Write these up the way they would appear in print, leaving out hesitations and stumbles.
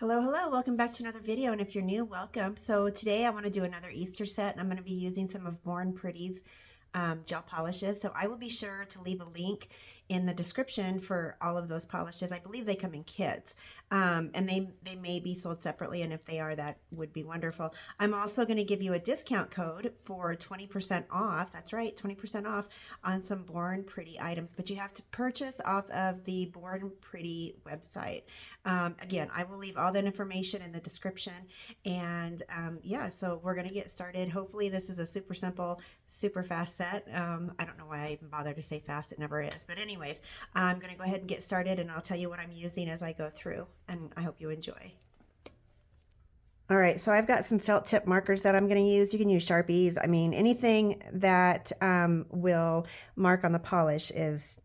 Hello, hello, welcome back to another video, and if you're new, welcome. So today I want to do another Easter set, and I'm going to be using some of Born Pretty's gel polishes. So I will be sure to leave a link in the description for all of those polishes. I believe they come in kits, and they may be sold separately, and if they are, that would be wonderful. I'm also going to give you a discount code for 20% off. That's right, 20% off on some Born Pretty items, but you have to purchase off of the Born Pretty website. Again, I will leave all that information in the description, and yeah, so we're going to get started. Hopefully this is a super simple, super fast set. I don't know why I even bother to say fast, it never is, but anyways, I'm going to go ahead and get started, and I'll tell you what I'm using as I go through, and I hope you enjoy. All right, so I've got some felt tip markers that I'm going to use. You can use Sharpies. I mean, anything that will mark on the polish is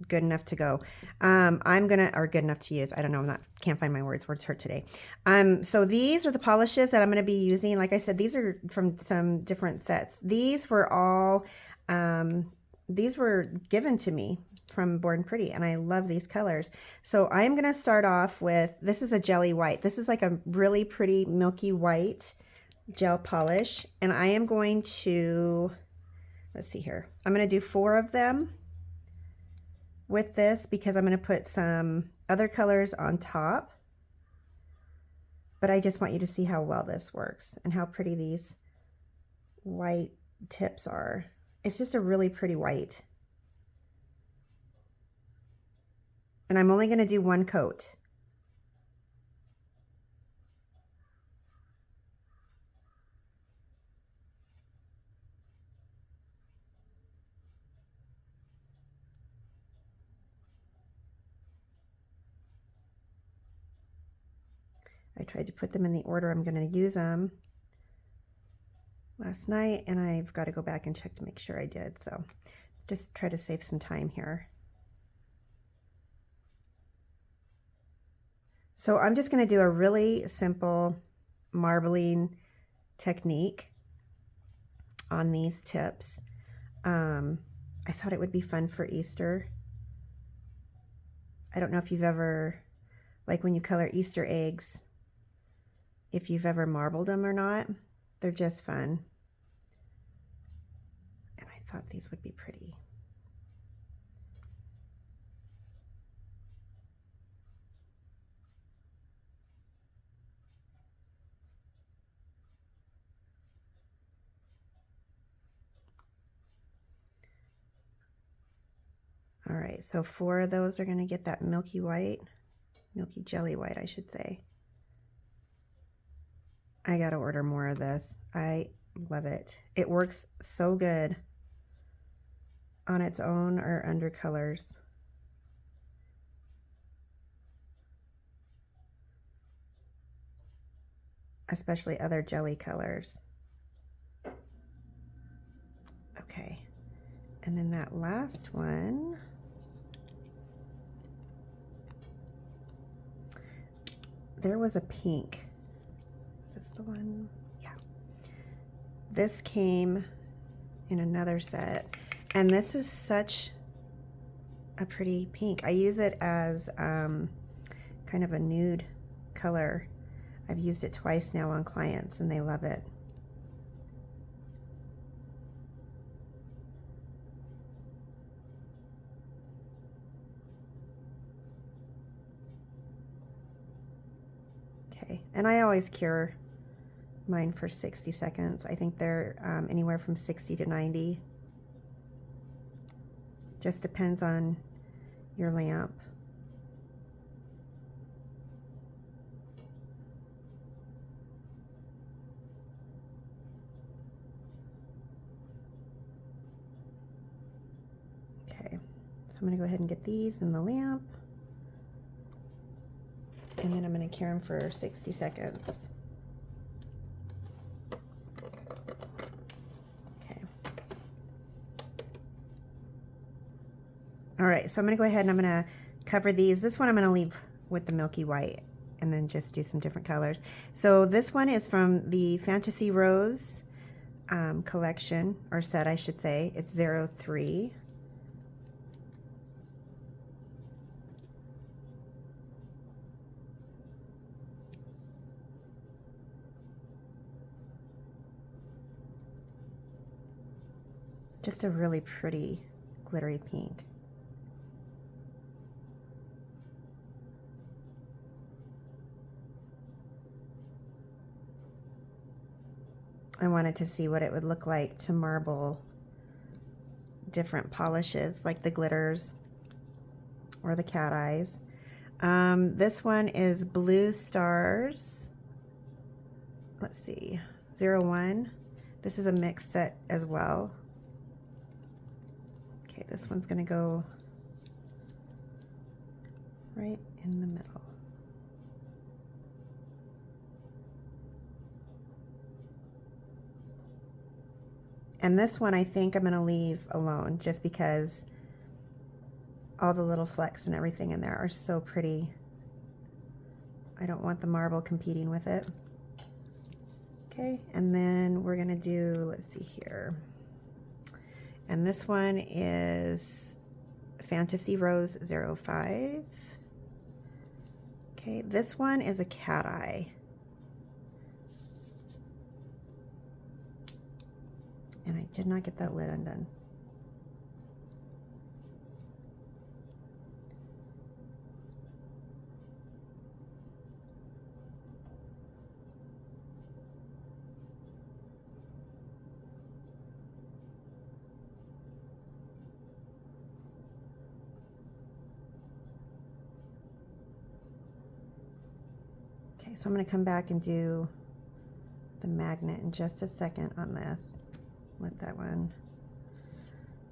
good enough to go. Or good enough to use. I don't know. Can't find my words for today. So these are the polishes that I'm going to be using. Like I said, these are from some different sets. These were all, these were given to me from Born Pretty, and I love these colors. So I'm going to start off with, this is a jelly white. This is like a really pretty milky white gel polish, and I am going to, let's see here, I'm going to do 4 of them with this because I'm going to put some other colors on top, but I just want you to see how well this works and how pretty these white tips are. It's just a really pretty white. And I'm only going to do 1 coat. I tried to put them in the order I'm going to use them last night, and I've got to go back and check to make sure I did. So just try to save some time here. So I'm just going to do a really simple marbling technique on these tips. I thought it would be fun for Easter. I don't know if you've ever, like when you color Easter eggs, if you've ever marbled them or not. They're just fun. And I thought these would be pretty. All right, so 4 of those are going to get that milky white, milky jelly white, I should say. I got to order more of this. I love it. It works so good on its own or under colors. Especially other jelly colors. Okay, and then that last one, there was a pink. Is this the one? Yeah. This came in another set, and this is such a pretty pink. I use it as kind of a nude color. I've used it twice now on clients, and they love it. Okay, and I always cure mine for 60 seconds. I think they're anywhere from 60 to 90. Just depends on your lamp. Okay, so I'm going to go ahead and get these in the lamp, and then I'm going to cure them for 60 seconds. Okay. All right, so I'm going to go ahead and I'm going to cover these. This one I'm going to leave with the milky white and then just do some different colors. So this one is from the Fantasy Rose collection, or set I should say. It's 03. Just a really pretty glittery pink. I wanted to see what it would look like to marble different polishes, like the glitters or the cat eyes. This one is Blue Stars. Let's see, 01. This is a mixed set as well. Okay, this one's gonna go right in the middle. And this one I think I'm gonna leave alone just because all the little flecks and everything in there are so pretty. I don't want the marble competing with it. Okay, and then we're gonna do, let's see here. And this one is Fantasy Rose 05. Okay, this one is a cat eye. And I did not get that lid undone. Okay, so I'm going to come back and do the magnet in just a second on this. Let that one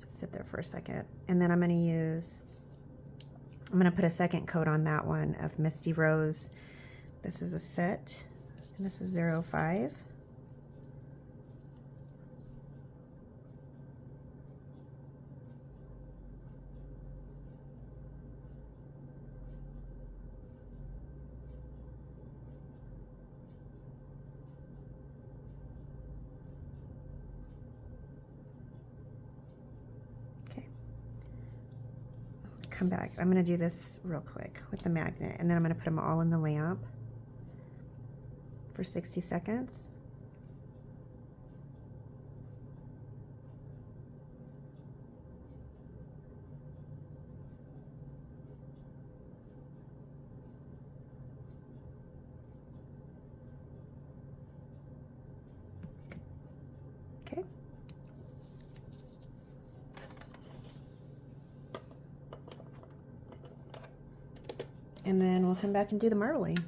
just sit there for a second. And then I'm going to put a second coat on that one of Misty Rose. This is a set, and this is 05. Come back. I'm going to do this real quick with the magnet, and then I'm going to put them all in the lamp for 60 seconds. Okay. And then we'll come back and do the marbling.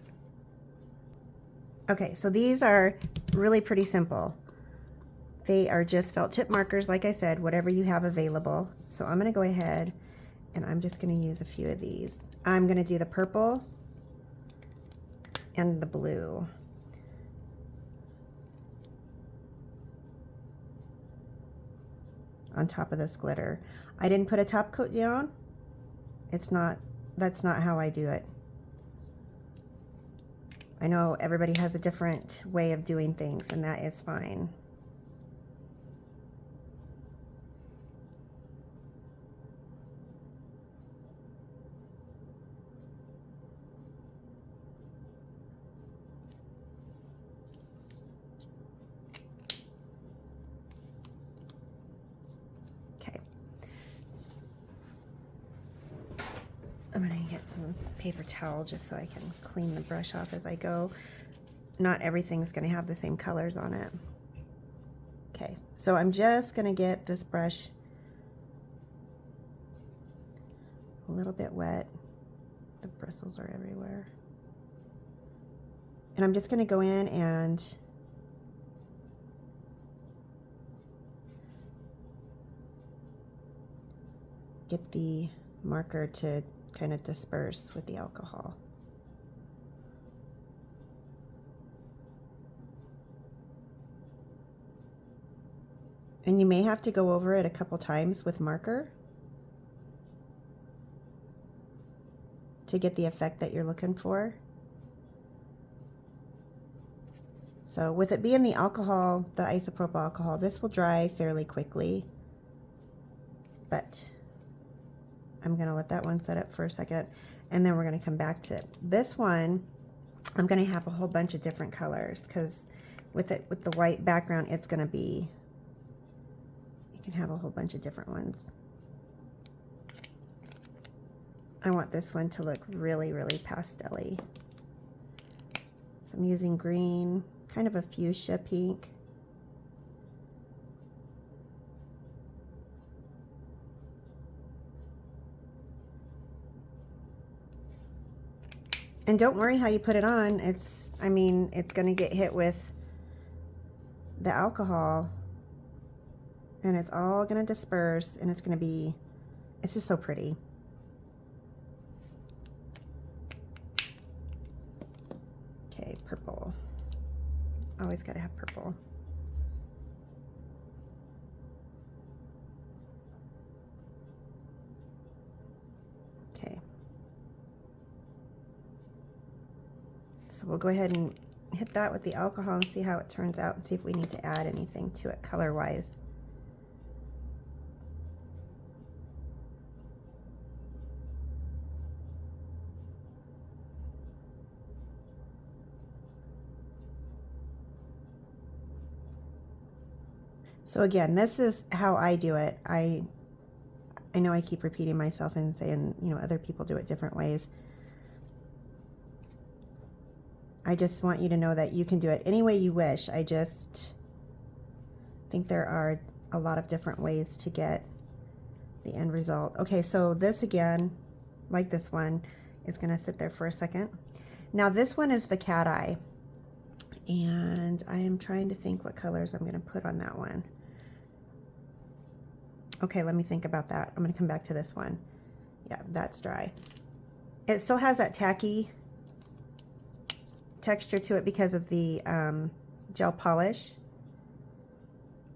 Okay, so these are really pretty simple. They are just felt tip markers, like I said, whatever you have available. So I'm gonna go ahead and I'm just gonna use a few of these. I'm gonna do the purple and the blue. On top of this glitter. I didn't put a top coat down. That's not how I do it. I know everybody has a different way of doing things, and that is fine. Okay. I'm going to get some paper towel just so I can clean the brush off as I go. Not everything's going to have the same colors on it. Okay, so I'm just going to get this brush a little bit wet. The bristles are everywhere. And I'm just going to go in and get the marker to kind of disperse with the alcohol. And you may have to go over it a couple times with marker to get the effect that you're looking for. So with it being the alcohol, the isopropyl alcohol, this will dry fairly quickly, but I'm gonna let that one set up for a second, and then we're gonna come back to it. This one, I'm gonna have a whole bunch of different colors because with the white background, it's gonna be You can have a whole bunch of different ones. I want this one to look really, really pastel-y. So I'm using green, kind of a fuchsia pink. And don't worry how you put it on. I mean, it's going to get hit with the alcohol and it's all going to disperse and it's going to be, it's just so pretty. Okay, purple. Always got to have purple. Okay. So we'll go ahead and hit that with the alcohol and see how it turns out and see if we need to add anything to it color-wise. So again, this is how I do it. I know I keep repeating myself and saying, you know, other people do it different ways. I just want you to know that you can do it any way you wish. I just think there are a lot of different ways to get the end result. Okay, so this again, like this one, is going to sit there for a second. Now this one is the cat eye. And I am trying to think what colors I'm going to put on that one. Okay, let me think about that. I'm going to come back to this one. Yeah, that's dry. It still has that tacky texture to it because of the gel polish.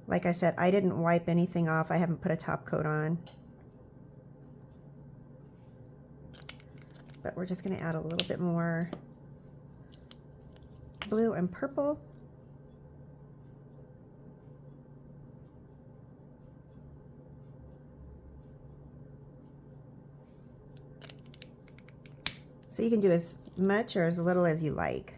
Like I said, I didn't wipe anything off. I haven't put a top coat on. But we're just going to add a little bit more blue and purple. So you can do as much or as little as you like.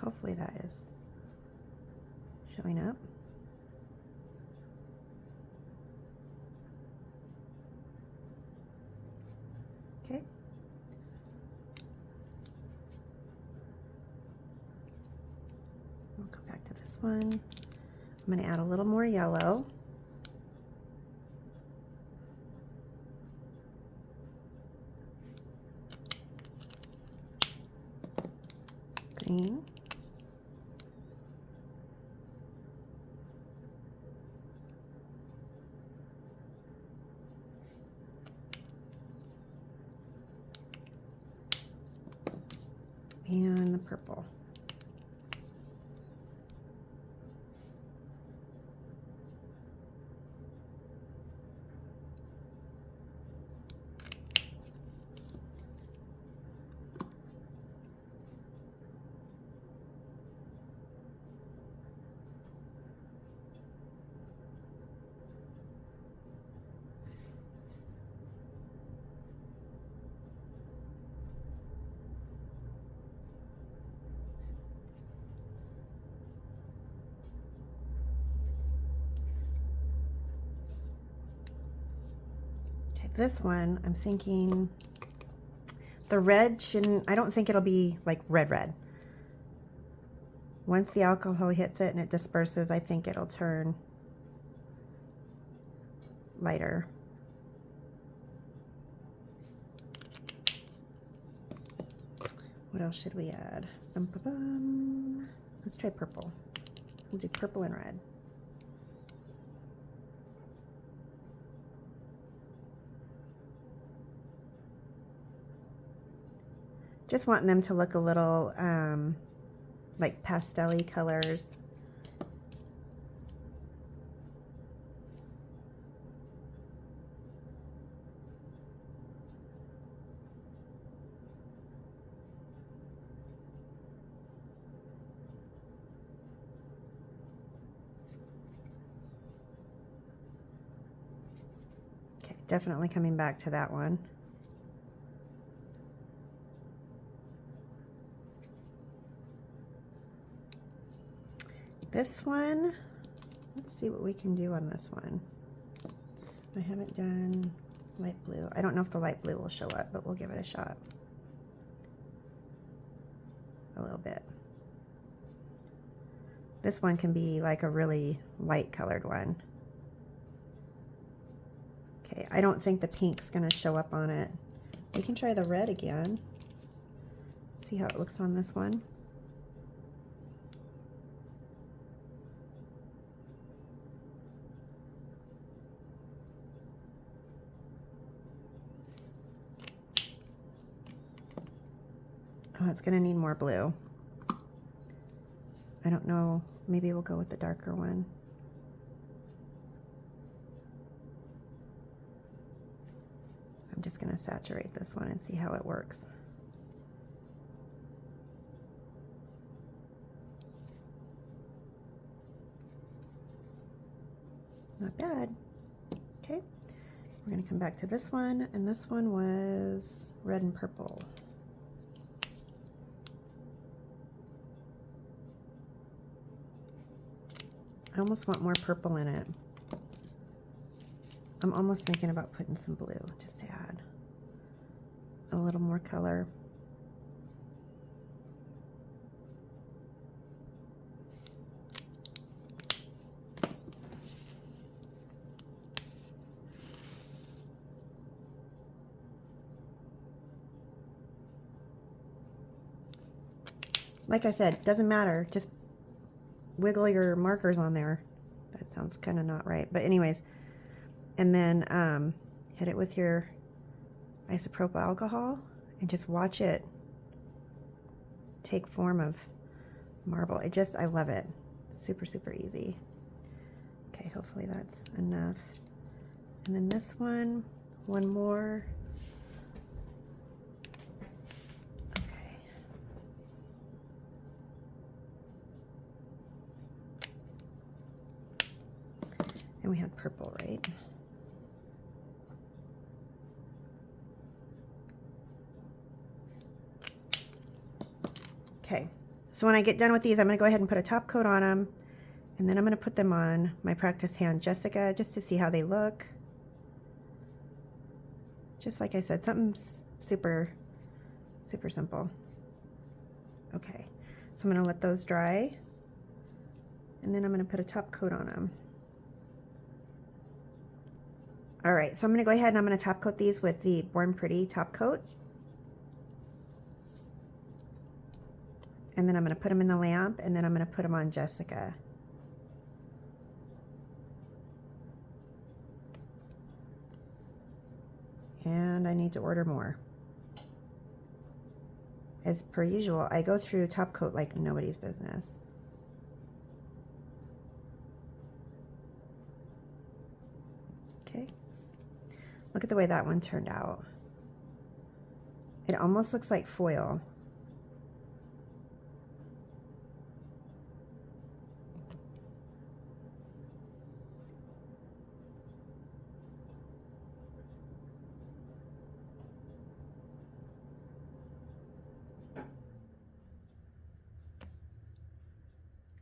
Hopefully that is showing up. Okay. We'll come back to this one. I'm going to add a little more yellow. Green. And the purple. This one, I'm thinking the red shouldn't, I don't think it'll be like red. Once the alcohol hits it and it disperses, I think it'll turn lighter. What else should we add? Let's try purple. We'll do purple and red. Just wanting them to look a little like pastel-y colors. Okay, definitely coming back to that one. This one, let's see what we can do on this one. I haven't done light blue. I don't know if the light blue will show up, but we'll give it a shot. A little bit. This one can be like a really light colored one. Okay, I don't think the pink's gonna show up on it. We can try the red again. See how it looks on this one. Oh, it's gonna need more blue. I don't know, maybe we'll go with the darker one. I'm just gonna saturate this one and see how it works. Not bad. Okay, we're gonna come back to this one, and this one was red and purple. I almost want more purple in it. I'm almost thinking about putting some blue just to add a little more color. Like I said, doesn't matter. Just wiggle your markers on there. That sounds kind of not right, but anyways. And then hit it with your isopropyl alcohol and just watch it take form of marble. I love it. Super, super easy. Okay, hopefully that's enough. And then this one more. And we had purple, right? Okay, so when I get done with these, I'm going to go ahead and put a top coat on them, and then I'm going to put them on my practice hand Jessica just to see how they look. Just like I said, something super, super simple. Okay, so I'm going to let those dry, and then I'm going to put a top coat on them. All right, so I'm going to go ahead and I'm going to top coat these with the Born Pretty top coat. And then I'm going to put them in the lamp, and then I'm going to put them on Jessica. And I need to order more. As per usual, I go through top coat like nobody's business. Okay. Look at the way that one turned out. It almost looks like foil.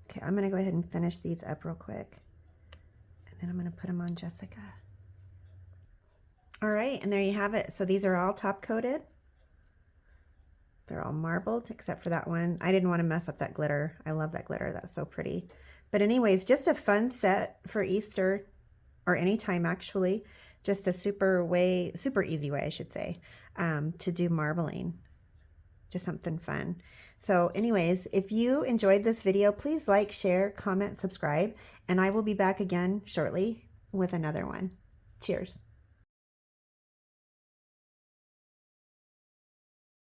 Okay, I'm going to go ahead and finish these up real quick. And then I'm going to put them on Jessica. All right, and there you have it. So these are all top coated. They're all marbled except for that one. I didn't want to mess up that glitter. I love that glitter. That's so pretty. But anyways, just a fun set for Easter, or any time actually. Just a super easy way, I should say, to do marbling. Just something fun. So anyways, if you enjoyed this video, please like, share, comment, subscribe, and I will be back again shortly with another one. Cheers.